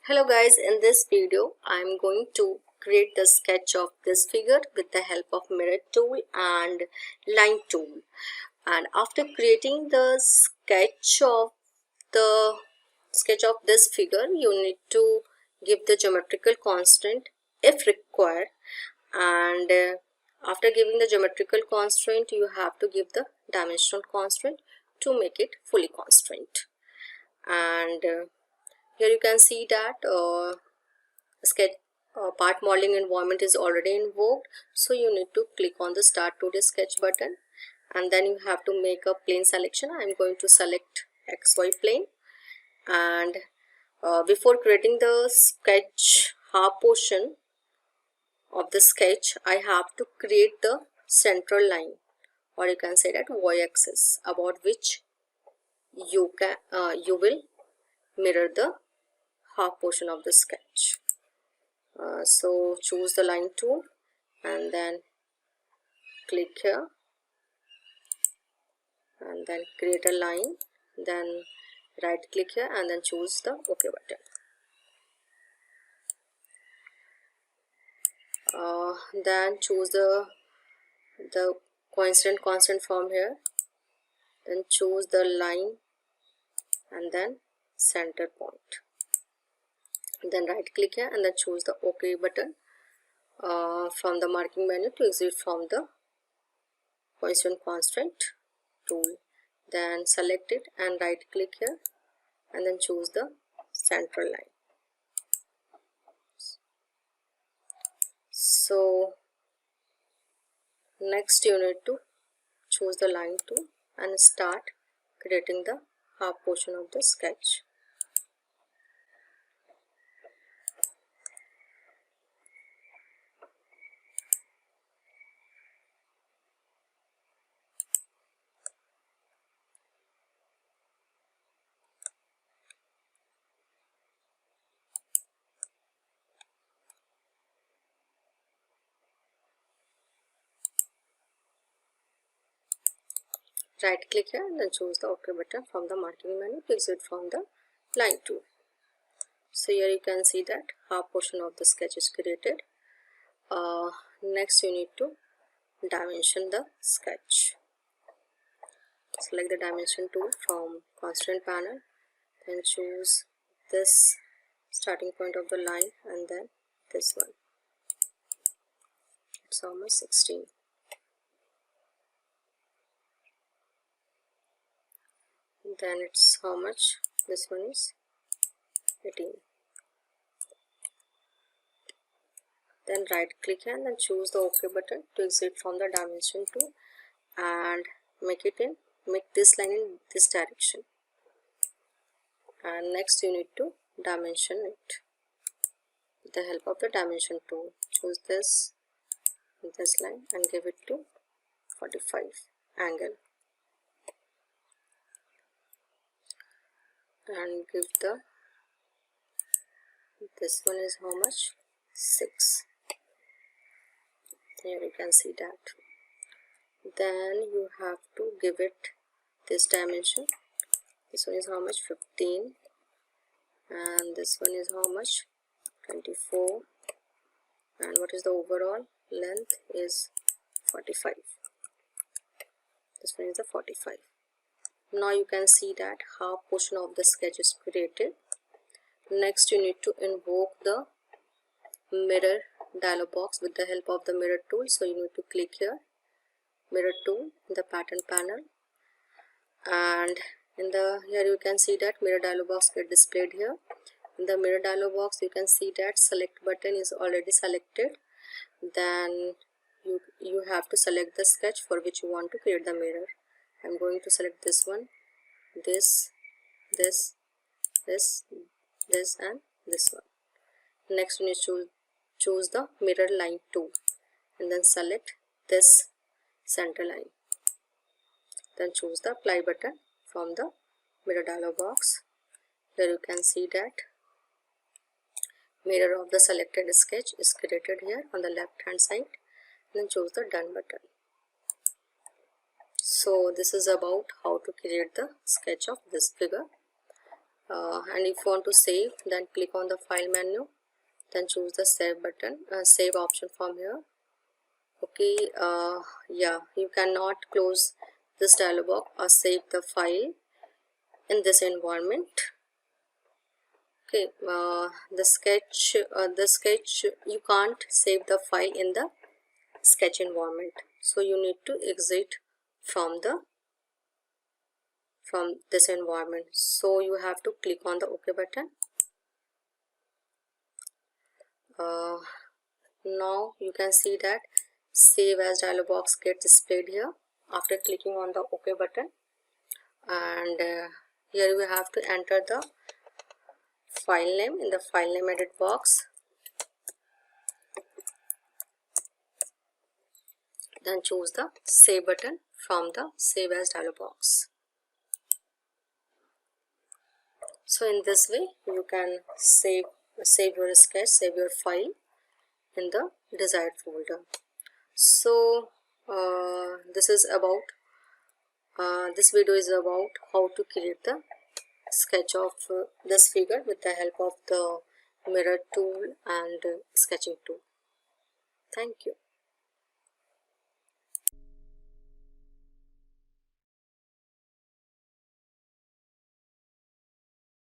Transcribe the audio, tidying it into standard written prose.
Hello guys, in this video I'm going to create the sketch of this figure with the help of mirror tool and line tool. And after creating the the sketch of this figure, you need to give the geometrical constant if required, and after giving the geometrical constraint you have to give the dimensional constraint to make it fully constraint. And here you can see that sketch part modeling environment is already invoked, so you need to click on the start to the sketch button, and then you have to make a plane selection. I'm going to select XY plane, and before creating the sketch half portion of the sketch, I have to create the central line, or you can say that y-axis, about which you will mirror the half portion of the sketch. So choose the line tool and then click here and then create a line, then right click here and then choose the OK button. Then choose the coincident constant from here, then choose the line and then center point, then right click here and then choose the OK button from the marking menu to exit from the coincident constant tool. Then select it and right click here and then choose the central line. So next you need to choose the line tool and start creating the half portion of the sketch. Right click here and then choose the OK button from the marking menu to exit from the line tool. So here you can see that half portion of the sketch is created. Next you need to dimension the sketch. Select the dimension tool from constraint panel, then choose this starting point of the line and then this one. It's almost 16. Then it's how much? This one is 18. Then right click and then choose the OK button to exit from the dimension tool and make this line in this direction. And next you need to dimension it with the help of the dimension tool. Choose this line and give it to 45 angle and give this one is how much? 6. Here you can see that. Then you have to give it this dimension. This one is how much? 15, and this one is how much? 24, and what is the overall length is 45. This one is the 45. Now you can see that half portion of the sketch is created. Next you need to invoke the mirror dialog box with the help of the mirror tool. So you need to click here, mirror tool in the pattern panel, and here you can see that mirror dialog box get displayed here. In the mirror dialog box you can see that select button is already selected. Then you have to select the sketch for which you want to create the mirror. I'm going to select this one, this and this one. Next you need to choose the mirror line tool and then select this center line. Then choose the apply button from the mirror dialog box. Here you can see that mirror of the selected sketch is created here on the left hand side. Then choose the done button. So this is about how to create the sketch of this figure. and if you want to save, then click on the file menu, then choose the save button, save option from here. Okay, yeah, you cannot close this dialog box or save the file in this environment. Okay, the sketch you can't save the file in the sketch environment, so you need to exit from this environment. So you have to click on the OK button. Now you can see that save as dialog box gets displayed here after clicking on the OK button, and here you have to enter the file name in the file name edit box, then choose the save button from the save as dialog box. So in this way you can save your sketch, save your file in the desired folder. So this video is about how to create the sketch of this figure with the help of the mirror tool and sketching tool. Thank you.